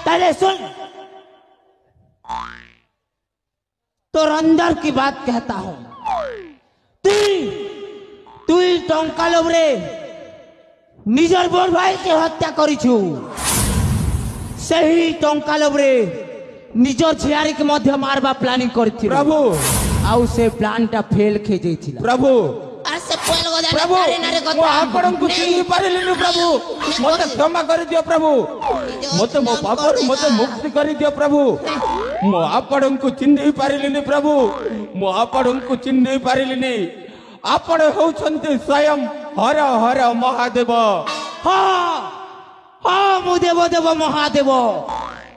ताले सुन, तो अंदर की बात कहता हूं। तु टंका लोभरे निजर बड़ भाई के हत्या करिछु, सही टंका लोभरे निजर झियारी के मध्य मारबा प्लानिंग करथि प्रभु। आउ से प्लान टा फेल खे जैथिला प्रभु। से फेल गदा प्रभु मो आपन को चिन्हि पारिलिनु प्रभु, मते क्षमा कर दियो प्रभु, मते मो पापरु मते मुक्ति कर दियो प्रभु। मो आपन को चिन्हि पारिलिनु प्रभु, मो आपन को चिन्हि पारिलिनि। आपण होउछन्ति स्वयं हर हर महादेव। हाँ हाँ मु देव देव महादेव,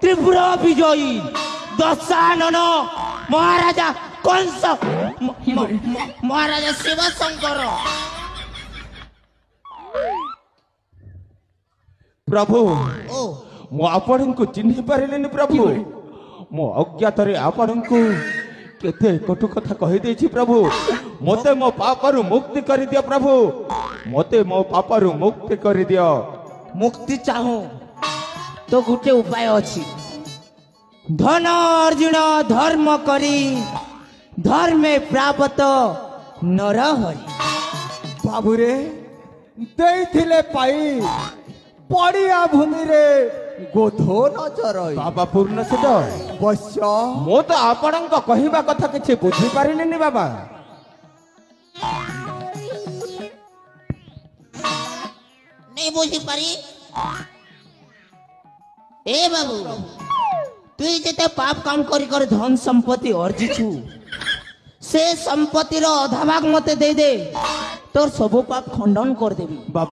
त्रिपुरा विजयी दशानन महाराजा कंस, महाराजा शिव शंकर। प्रभु मो आपण को चिन्हि पारिलिनि प्रभु, मो अज्ञात रे आपण को केते कटु कथा कहि देछि प्रभु। मते मो पापरु मुक्ति कर दियो प्रभु, मते मो पापरु मुक्ति कर दियो। मुक्ति चाहू तो गुटे उपाय अछि, धन अर्जुन धर्म करी धर्मे प्राप्त नरहरि। बाबू रे देइथिले पाई पड़िया भूमि रे गोधो नजर बाबा पूर्ण सिद्ध बश्य मो तो आपण कहवा कथा किछि बुझी पारिलिनि बाबा। नहीं बुझी पारी ए बाबू, तुई जेते पाप काम करी कर धन संपत्ति अर्जिछु, से संपत्तिर अधा भाग मते दे दे, तोर सब पाप खंडन कर देबी।